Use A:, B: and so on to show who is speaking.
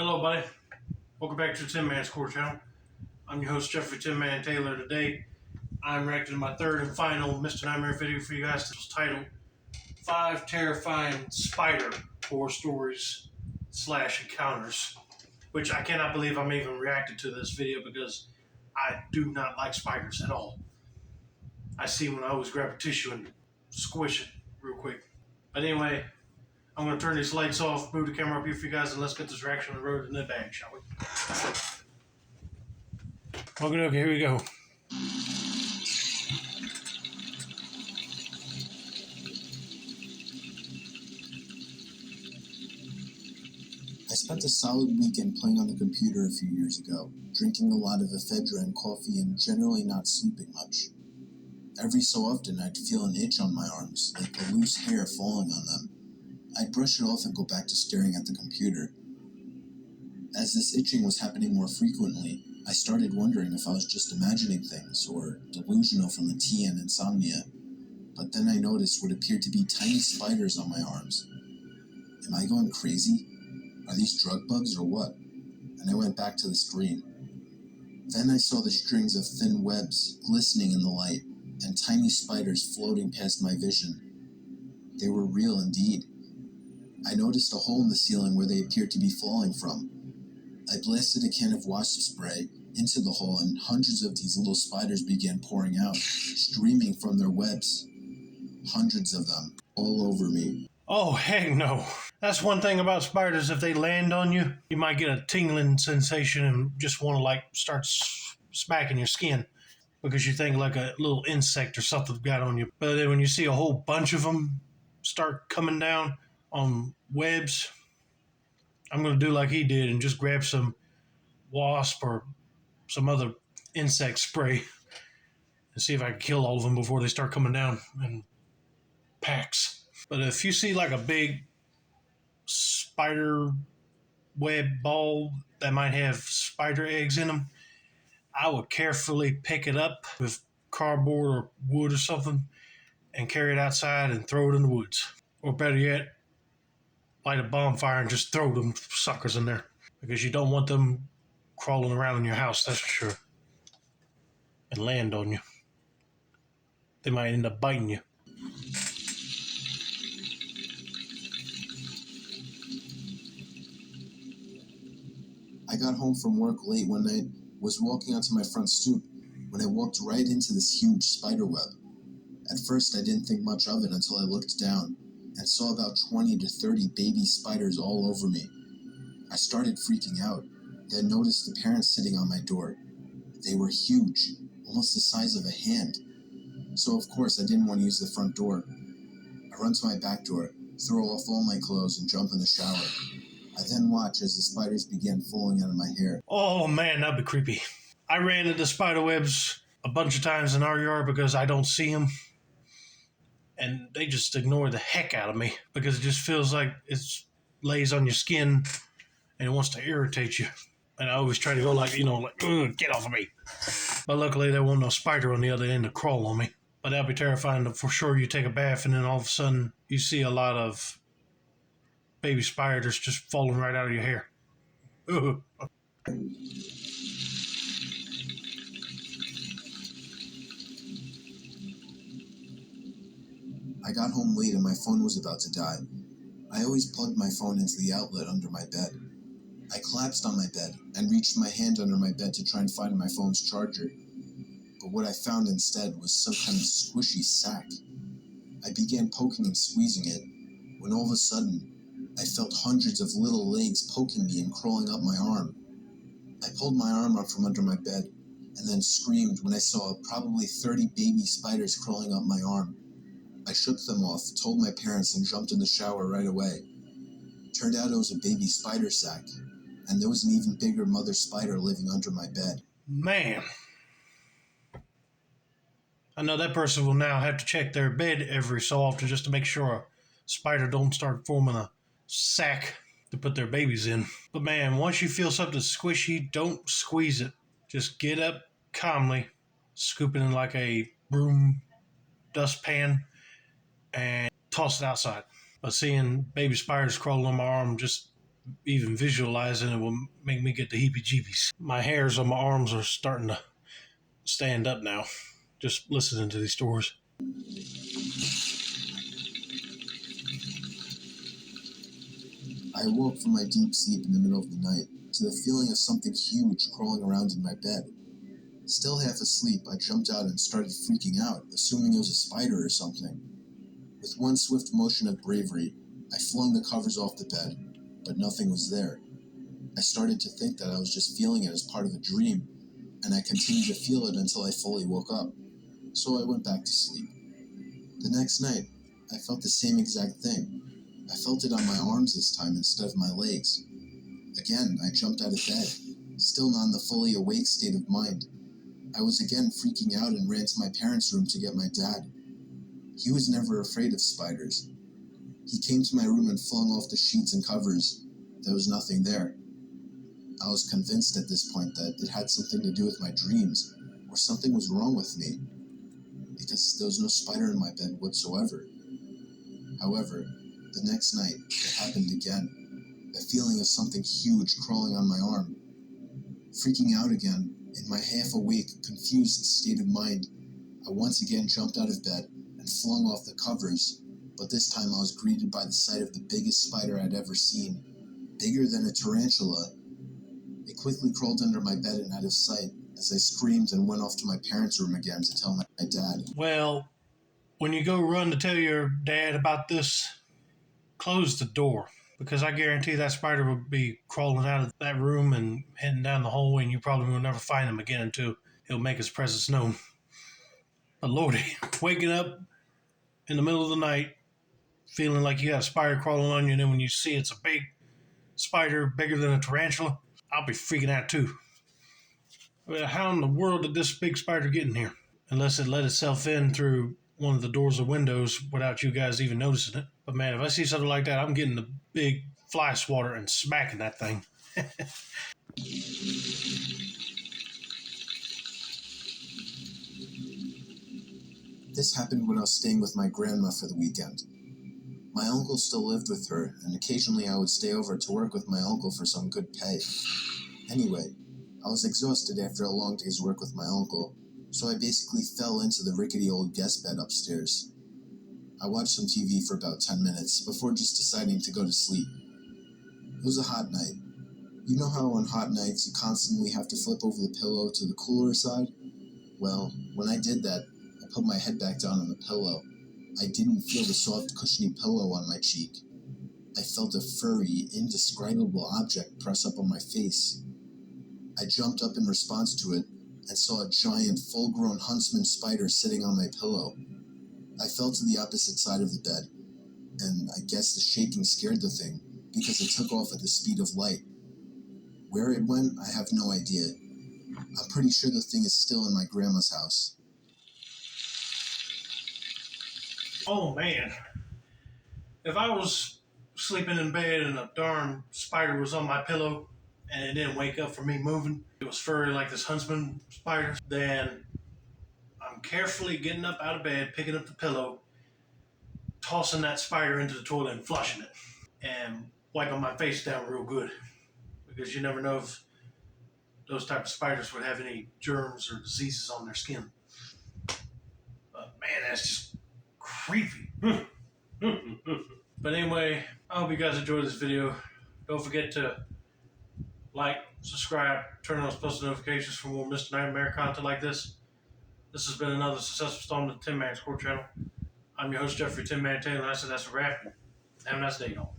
A: Hello, buddy. Welcome back to the Tin Man's Core channel. I'm your host, Jeffrey Tin Man Taylor. Today, I'm reacting to my third and final Mr. Nightmare video for you guys. This was titled 5 Terrifying Spider Horror Stories / Encounters, which I cannot believe I'm even reacting to this video because I do not like spiders at all. I see them when I always grab a tissue and squish it real quick. But anyway, I'm going to turn these lights off, move the camera up here for you guys, and let's get this reaction on the road in the bag, shall we? Okay, here we go.
B: I spent a solid weekend playing on the computer a few years ago, drinking a lot of ephedra and coffee and generally not sleeping much. Every so often I'd feel an itch on my arms, like the loose hair falling on them. I'd brush it off and go back to staring at the computer. As this itching was happening more frequently, I started wondering if I was just imagining things or delusional from the tea and insomnia. But then I noticed what appeared to be tiny spiders on my arms. Am I going crazy? Are these drug bugs or what? And I went back to the screen. Then I saw the strings of thin webs glistening in the light and tiny spiders floating past my vision. They were real indeed. I noticed a hole in the ceiling where they appeared to be falling from. I blasted a can of wasp spray into the hole and hundreds of these little spiders began pouring out, streaming from their webs. Hundreds of them, all over me.
A: Oh, heck no. That's one thing about spiders. If they land on you, you might get a tingling sensation and just want to start smacking your skin because you think like a little insect or something got on you. But then when you see a whole bunch of them start coming down on webs, I'm going to do like he did and just grab some wasp or some other insect spray and see if I can kill all of them before they start coming down in packs. But if you see like a big spider web ball that might have spider eggs in them, I would carefully pick it up with cardboard or wood or something and carry it outside and throw it in the woods. Or better yet, light a bonfire and just throw them suckers in there because you don't want them crawling around in your house, that's for sure, and land on you. They might end up biting you.
B: I got home from work late one night, was walking onto my front stoop when I walked right into this huge spider web. At first I didn't think much of it until I looked down and saw about 20 to 30 baby spiders all over me. I started freaking out, then noticed the parents sitting on my door. They were huge, almost the size of a hand. So of course I didn't want to use the front door. I run to my back door, throw off all my clothes and jump in the shower. I then watch as the spiders began falling out of my hair.
A: Oh man, that'd be creepy. I ran into spider webs a bunch of times in our yard because I don't see them. And they just ignore the heck out of me because it just feels like it lays on your skin and it wants to irritate you. And I always try to go get off of me. But luckily there wasn't no spider on the other end to crawl on me. But that'd be terrifying. For sure, you take a bath and then all of a sudden you see a lot of baby spiders just falling right out of your hair. Ooh.
B: I got home late and my phone was about to die. I always plugged my phone into the outlet under my bed. I collapsed on my bed and reached my hand under my bed to try and find my phone's charger. But what I found instead was some kind of squishy sack. I began poking and squeezing it when all of a sudden I felt hundreds of little legs poking me and crawling up my arm. I pulled my arm up from under my bed and then screamed when I saw probably 30 baby spiders crawling up my arm. I shook them off, told my parents, and jumped in the shower right away. Turned out it was a baby spider sack, and there was an even bigger mother spider living under my bed.
A: Man. I know that person will now have to check their bed every so often just to make sure a spider don't start forming a sack to put their babies in. But man, once you feel something squishy, don't squeeze it. Just get up calmly, scoop it in like a broom dustpan, and toss it outside. But seeing baby spiders crawling on my arm just Even visualizing it will make me get the heebie-jeebies. My hairs on my arms are starting to stand up now, just listening to these stories.
B: I awoke from my deep sleep in the middle of the night to the feeling of something huge crawling around in my bed. Still half asleep, I jumped out and started freaking out, assuming it was a spider or something. With one swift motion of bravery, I flung the covers off the bed, but nothing was there. I started to think that I was just feeling it as part of a dream, and I continued to feel it until I fully woke up. So I went back to sleep. The next night, I felt the same exact thing. I felt it on my arms this time instead of my legs. Again, I jumped out of bed, still not in the fully awake state of mind. I was again freaking out and ran to my parents' room to get my dad. He was never afraid of spiders. He came to my room and flung off the sheets and covers. There was nothing there. I was convinced at this point that it had something to do with my dreams, or something was wrong with me, because there was no spider in my bed whatsoever. However, the next night, it happened again. A feeling of something huge crawling on my arm. Freaking out again, in my half-awake, confused state of mind, I once again jumped out of bed and flung off the covers, but this time I was greeted by the sight of the biggest spider I'd ever seen, bigger than a tarantula. It quickly crawled under my bed and out of sight as I screamed and went off to my parents' room again to tell my dad.
A: Well, when you go run to tell your dad about this, close the door, because I guarantee that spider will be crawling out of that room and heading down the hallway, and you probably will never find him again until he'll make his presence known. But Lordy, waking up in the middle of the night, feeling like you got a spider crawling on you, and then when you see it's a big spider, bigger than a tarantula, I'll be freaking out too. I mean, how in the world did this big spider get in here? Unless it let itself in through one of the doors or windows without you guys even noticing it. But man, if I see something like that, I'm getting the big fly swatter and smacking that thing.
B: This happened when I was staying with my grandma for the weekend. My uncle still lived with her, and occasionally I would stay over to work with my uncle for some good pay. Anyway, I was exhausted after a long day's work with my uncle, so I basically fell into the rickety old guest bed upstairs. I watched some TV for about 10 minutes before just deciding to go to sleep. It was a hot night. You know how on hot nights you constantly have to flip over the pillow to the cooler side? Well, when I did that, I put my head back down on the pillow. I didn't feel the soft, cushiony pillow on my cheek. I felt a furry, indescribable object press up on my face. I jumped up in response to it and saw a giant, full-grown Huntsman spider sitting on my pillow. I fell to the opposite side of the bed, and I guess the shaking scared the thing because it took off at the speed of light. Where it went, I have no idea. I'm pretty sure the thing is still in my grandma's house.
A: Oh man, if I was sleeping in bed and a darn spider was on my pillow and it didn't wake up from me moving, it was furry like this Huntsman spider, then I'm carefully getting up out of bed, picking up the pillow, tossing that spider into the toilet and flushing it, and wiping my face down real good, because you never know if those type of spiders would have any germs or diseases on their skin. But man, that's just creepy. But anyway, I hope you guys enjoyed this video. Don't forget to like, subscribe, turn on those post notifications for more Mr. Nightmare content like this. This has been another successful installment of the Tin Man's Court channel. I'm your host, Jeffrey Tin Man Taylor, and I said that's a wrap. Have a nice day, y'all.